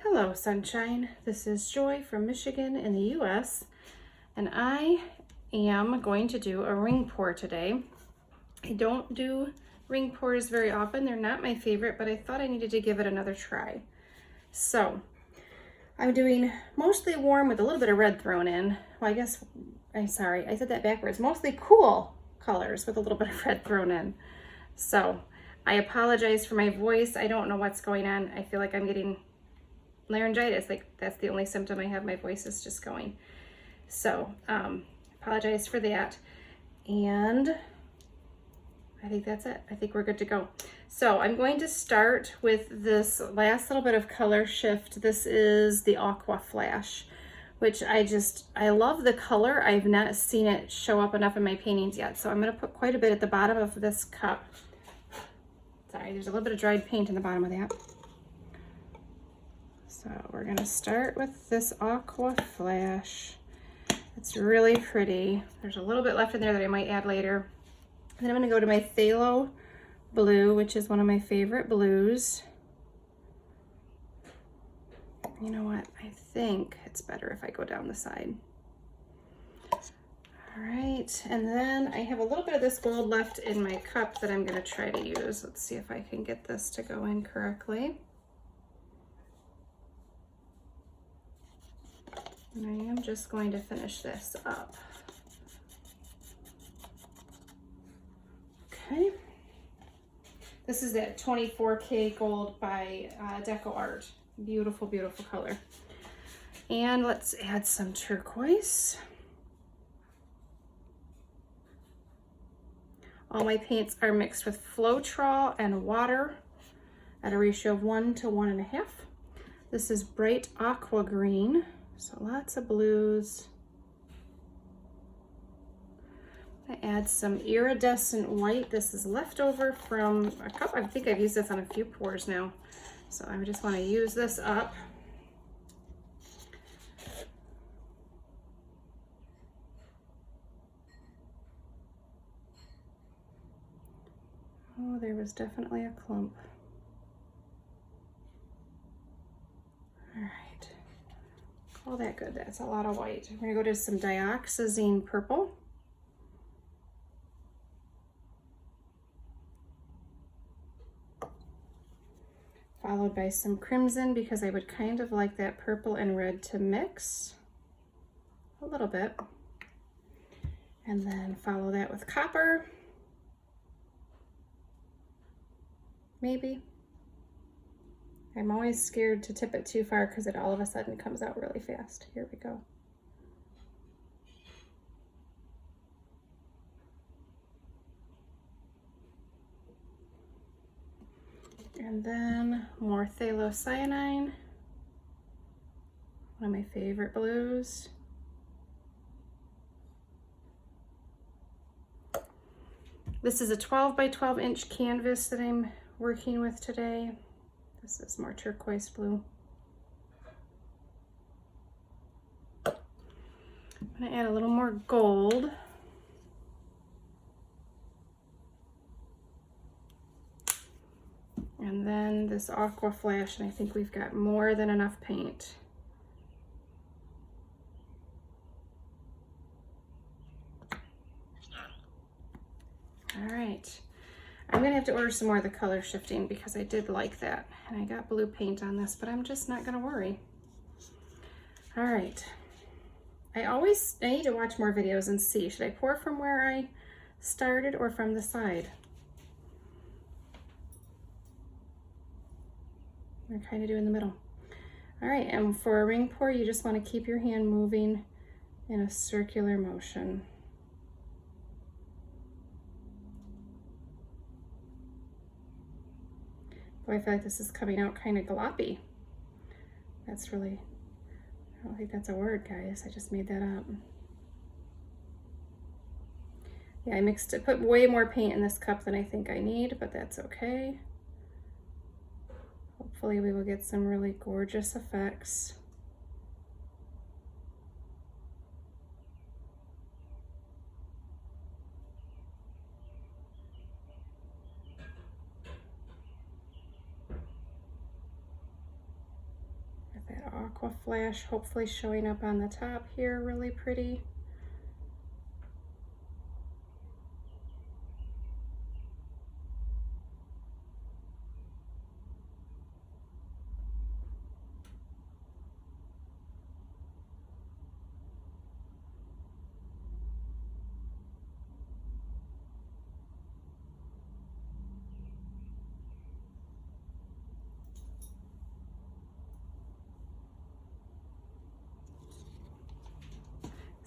Hello, sunshine. This is Joy from Michigan in the US, and I am going to do a ring pour today. I don't do ring pours very often. They're not my favorite, but I thought I needed to give it another try. So I'm doing mostly warm with a little bit of red thrown in. Well, I said that backwards. Mostly cool colors with a little bit of red thrown in. So I apologize for my voice. I don't know what's going on. I feel like I'm getting laryngitis. Like, that's the only symptom I have. My voice is just going. So apologize for that. And I think that's it. I think we're good to go. So I'm going to start with this last little bit of color shift. This is the Aqua Flash, which I love the color. I've not seen it show up enough in my paintings yet. So I'm going to put quite a bit at the bottom of this cup. Sorry, there's a little bit of dried paint in the bottom of that. So we're going to start with this Aqua Flash. It's really pretty. There's a little bit left in there that I might add later. Then I'm going to go to my Phthalo Blue, which is one of my favorite blues. You know what? I think it's better if I go down the side. All right, and then I have a little bit of this gold left in my cup that I'm going to try to use. Let's see if I can get this to go in correctly. And I am just going to finish this up. Okay. This is that 24K gold by DecoArt. Beautiful, beautiful color. And let's add some turquoise. All my paints are mixed with Floetrol and water at a ratio of 1 to 1.5. This is bright aqua green. So lots of blues. I add some iridescent white. This is leftover from a cup. I think I've used this on a few pours now. So I just want to use this up. Oh, there was definitely a clump. All right. Oh, that good. That's a lot of white. We're gonna go to some Dioxazine Purple. Followed by some crimson, because I would kind of like that purple and red to mix a little bit. And then follow that with copper. Maybe. I'm always scared to tip it too far because it all of a sudden comes out really fast. Here we go. And then more Phthalocyanine, one of my favorite blues. This is a 12 by 12 inch canvas that I'm working with today. This is more turquoise blue. I'm gonna add a little more gold. And then this Aqua Flash, and I think we've got more than enough paint. All right. I'm gonna have to order some more of the color shifting because I did like that. And I got blue paint on this, but I'm just not gonna worry. All right. I need to watch more videos and see, should I pour from where I started or from the side? I'm kind of doing the middle. All right, and for a ring pour, you just wanna keep your hand moving in a circular motion. Oh, I feel like this is coming out kind of gloppy. That's really, I don't think that's a word, guys. I just made that up. Yeah, I put way more paint in this cup than I think I need, but that's okay. Hopefully we will get some really gorgeous effects. Aqua Flash hopefully showing up on the top here really pretty.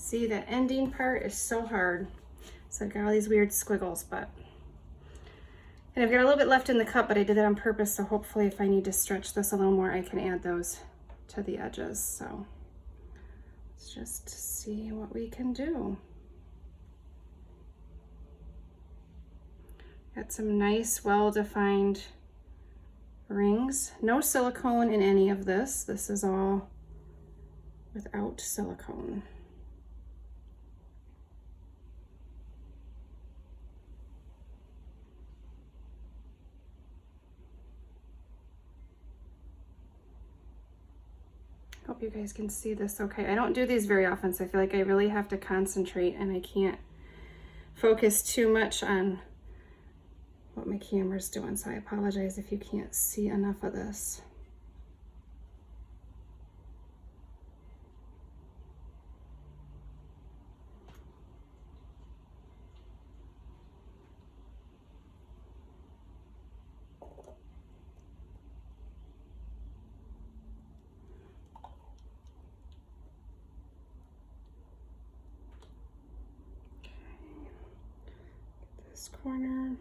See, that ending part is so hard. So I've got all these weird squiggles, and I've got a little bit left in the cup, but I did that on purpose, so hopefully if I need to stretch this a little more, I can add those to the edges. So let's just see what we can do. Got some nice, well-defined rings. No silicone in any of this. This is all without silicone. Hope you guys can see this okay. I don't do these very often, so I feel like I really have to concentrate and I can't focus too much on what my camera's doing, so I apologize if you can't see enough of this. This corner.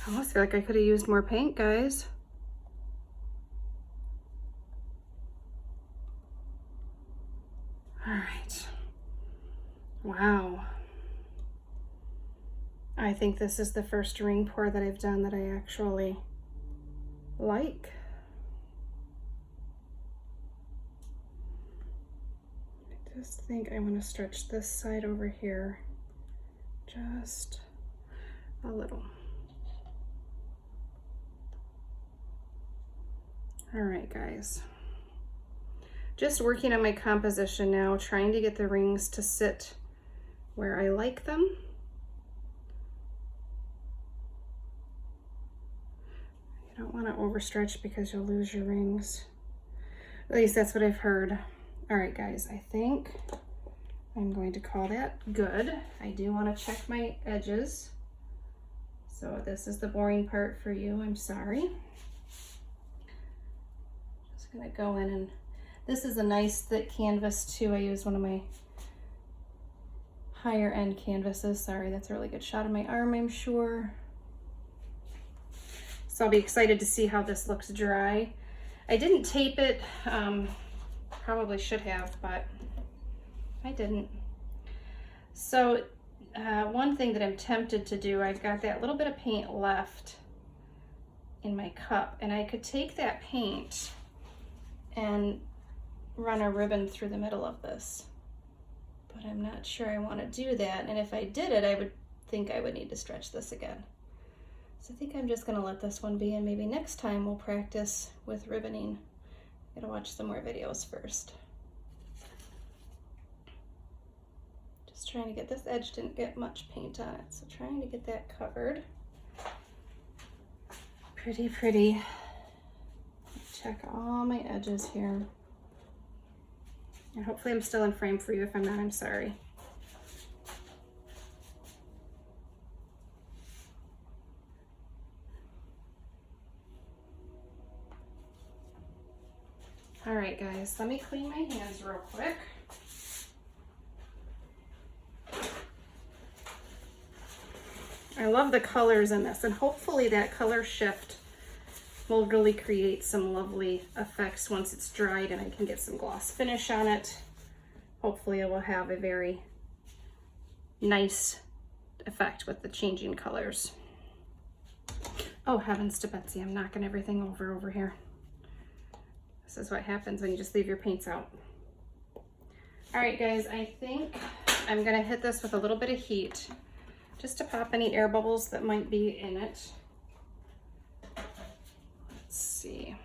I almost feel like I could have used more paint, guys. All right. Wow. I think this is the first ring pour that I've done that I actually like. I just think I want to stretch this side over here just a little. All right, guys. Just working on my composition now, trying to get the rings to sit where I like them. You don't want to overstretch because you'll lose your rings. At least that's what I've heard. All right, guys, I think I'm going to call that good. I do want to check my edges. So this is the boring part for you, I'm sorry. Just gonna go in, and this is a nice thick canvas too. I use one of my higher end canvases. Sorry, that's a really good shot of my arm, I'm sure. So I'll be excited to see how this looks dry. I didn't tape it, probably should have, but I didn't. So one thing that I'm tempted to do, I've got that little bit of paint left in my cup, and I could take that paint and run a ribbon through the middle of this, but I'm not sure I want to do that, and if I did it, I would think I would need to stretch this again. So I think I'm just going to let this one be, and maybe next time we'll practice with ribboning. I'm going to watch some more videos first. Just trying to get this edge, didn't get much paint on it, so trying to get that covered. Pretty, pretty. Check all my edges here. And hopefully I'm still in frame for you. If I'm not, I'm sorry. All right, guys, let me clean my hands real quick. I love the colors in this, and hopefully that color shift will really create some lovely effects once it's dried and I can get some gloss finish on it. Hopefully it will have a very nice effect with the changing colors. Oh, heavens to Betsy, I'm knocking everything over here. This is what happens when you just leave your paints out. All right, guys, I think I'm gonna hit this with a little bit of heat just to pop any air bubbles that might be in it. Let's see.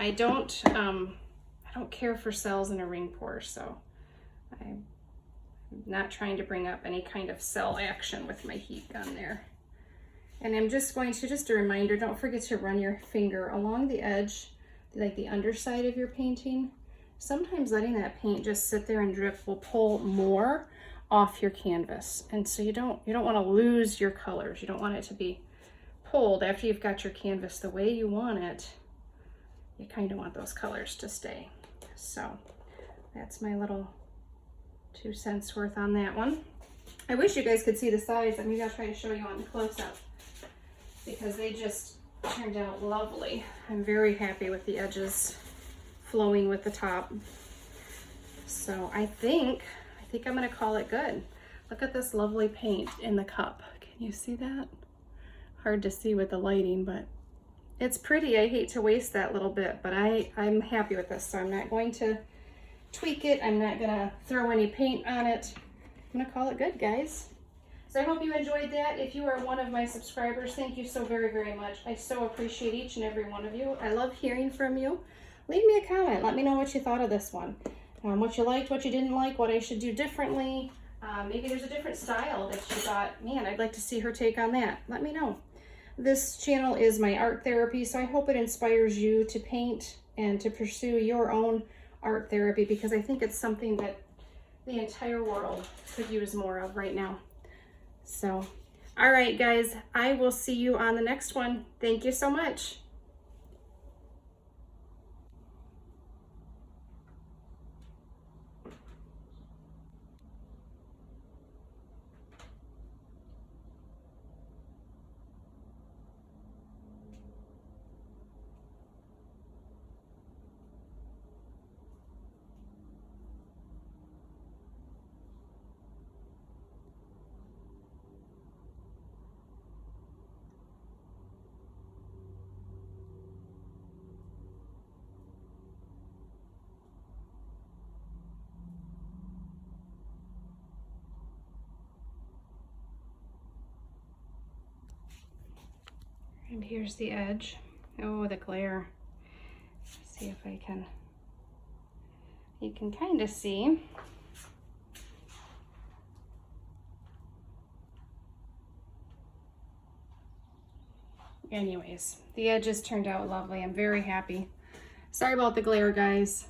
I don't care for cells in a ring pour, so I'm not trying to bring up any kind of cell action with my heat gun there. And I'm just going to, just a reminder, don't forget to run your finger along the edge, like the underside of your painting. Sometimes letting that paint just sit there and drip will pull more off your canvas. And so you don't want to lose your colors. You don't want it to be pulled after you've got your canvas the way you want it. You kind of want those colors to stay. So that's my little 2 cents worth on that one. I wish you guys could see the size. Maybe I'll try to show you on the close-up because they just turned out lovely. I'm very happy with the edges flowing with the top. So I think I'm gonna call it good. Look at this lovely paint in the cup. Can you see that? Hard to see with the lighting, but it's pretty. I hate to waste that little bit, but I'm happy with this, so I'm not going to tweak it. I'm not gonna throw any paint on it. I'm gonna call it good, guys. So I hope you enjoyed that. If you are one of my subscribers, thank you so very, very much. I so appreciate each and every one of you. I love hearing from you. Leave me a comment. Let me know what you thought of this one. What you liked, what you didn't like, what I should do differently. Maybe there's a different style that you thought, man, I'd like to see her take on that. Let me know. This channel is my art therapy, so I hope it inspires you to paint and to pursue your own art therapy, because I think it's something that the entire world could use more of right now. So, all right, guys, I will see you on the next one. Thank you so much. And here's the edge. Oh, the glare. Let's see if I can, you can kind of see. Anyways, the edges turned out lovely. I'm very happy. Sorry about the glare, guys.